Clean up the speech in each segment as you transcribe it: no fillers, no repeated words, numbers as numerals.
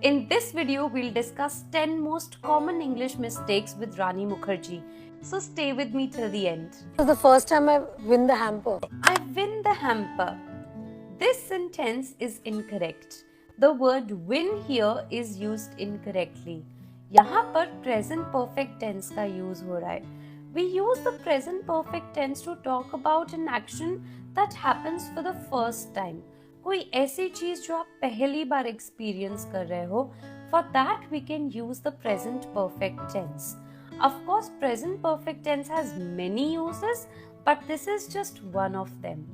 In this video, we'll discuss 10 most common English mistakes with Rani Mukherjee. So stay with me till the end. This is the first time I win the hamper. I win the hamper. This sentence is incorrect. The word win here is used incorrectly. यहाँ पर present perfect tense का use हो रहा है. We use the present perfect tense to talk about an action that happens for the first time. कोई ऐसी चीज जो आप पहली बार experience कर रहे हो, for that we can use the present perfect tense. Of course, present perfect tense has many uses, but this is just one of them.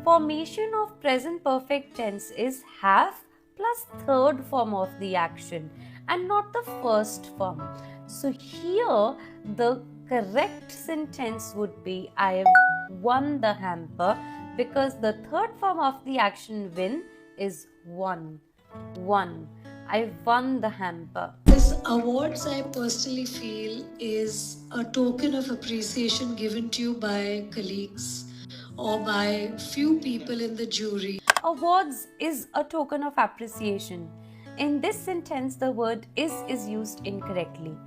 Formation of present perfect tense is have plus third form of the action and not the first form. So here the correct sentence would be I have won the hamper, because the third form of the action win is won. I won the hamper. This awards, I personally feel, is a token of appreciation given to you by colleagues or by few people in the jury. Awards is a token of appreciation. In this sentence, the word is used incorrectly.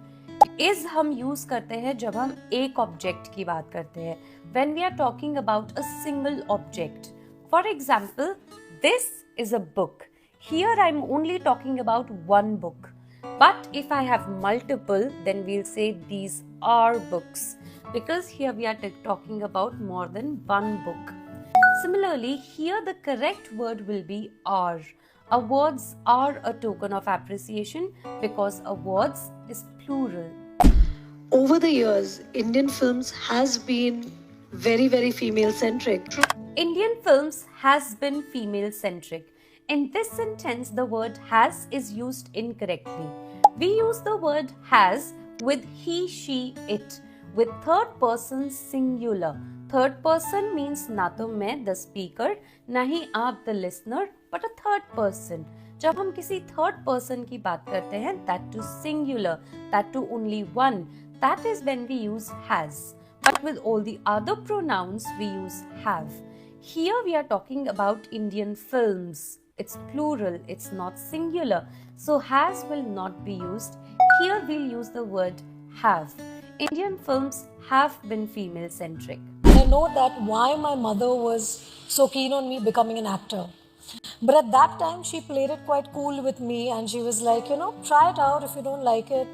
Is हम use करते हैं जब हम एक object की बात करते हैं. When we are talking about a single object. For example, this is a book. Here I am only talking about one book. But if I have multiple, then we'll say these are books, because here we are talking about more than one book. Similarly, here the correct word will be are. Awards are a token of appreciation because awards is plural. Over the years, Indian films has been very female centric. Indian films has been female centric. In this sentence, the word has is used incorrectly. We use the word has with he, she, it, with third person singular. Third person means ना तो मैं the speaker, ना ही आप the listener, but a third person. जब हम किसी third person की बात करते हैं, that to singular, that to only one, that is when we use has. But with all the other pronouns, we use have. Here we are talking about Indian films. It's plural, it's not singular. So has will not be used. Here we'll use the word have. Indian films have been female centric. I know that why my mother was so keen on me becoming an actor. But at that time, she played it quite cool with me and she was like, try it out. If you don't like it,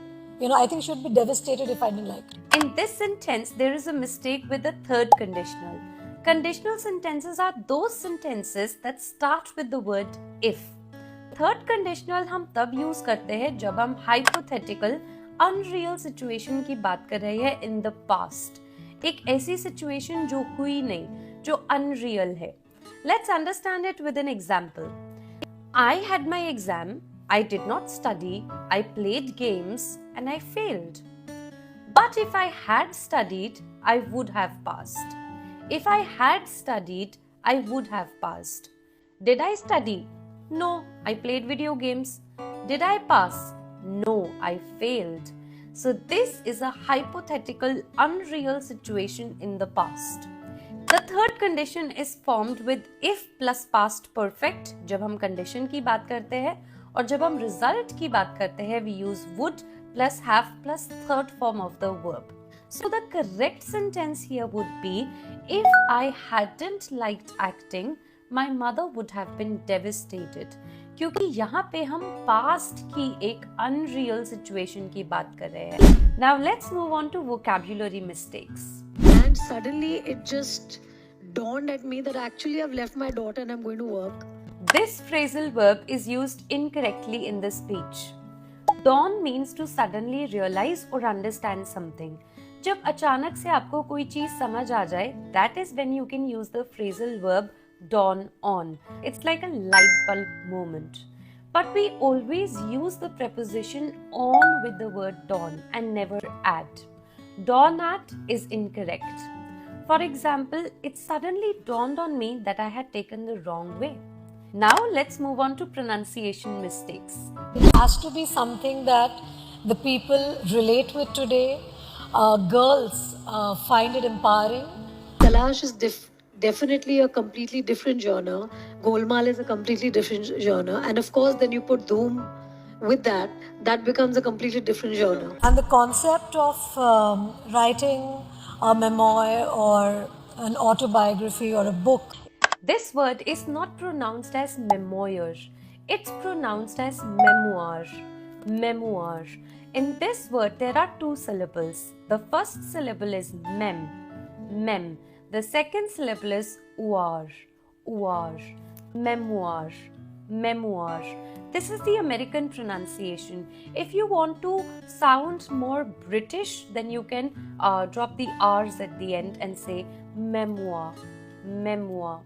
I think she would be devastated if I didn't like it. In this sentence, there is a mistake with the third conditional. Conditional sentences are those sentences that start with the word if. Third conditional हम तब use करते हैं जब हम hypothetical, unreal situation की बात कर रहे हैं in the past. एक ऐसी situation जो हुई नहीं, जो unreal है. Let's understand it with an example. I had my exam, I did not study, I played games and I failed. But if I had studied, I would have passed. If I had studied, I would have passed. Did I study? No, I played video games. Did I pass? No, I failed. So this is a hypothetical, unreal situation in the past. The third condition is formed with if plus past perfect जब हम condition की बात करते हैं, और जब हम result की बात करते हैं, we use would plus have plus third form of the verb. So the correct sentence here would be, if I hadn't liked acting, my mother would have been devastated. क्योंकि यहाँ पे हम past की एक unreal situation की बात कर रहे हैं. Now let's move on to vocabulary mistakes. And suddenly it just dawned at me that actually I've left my daughter and I'm going to work. This phrasal verb is used incorrectly in this speech. Dawn means to suddenly realize or understand something. जब अचानक से आपको कोई चीज समझ आ जाए, that is when you can use the phrasal verb dawn on. It's like a light bulb moment. But we always use the preposition on with the word dawn and never at. Dawn at is incorrect. For example, it suddenly dawned on me that I had taken the wrong way. Now let's move on to pronunciation mistakes. It has to be something that the people relate with today. Girls find it empowering. Talash is definitely a completely different genre. Golmaal is a completely different genre. And of course, then you put Dhoom with that becomes a completely different genre. And the concept of writing a memoir or an autobiography or a book. This word is not pronounced as memoir, it's pronounced as memoir. Memoir. In this word, there are two syllables. The first syllable is mem. The second syllable is uar, memoir, memoir. This is the American pronunciation. If you want to sound more British, then you can drop the R's at the end and say memoir, memoir.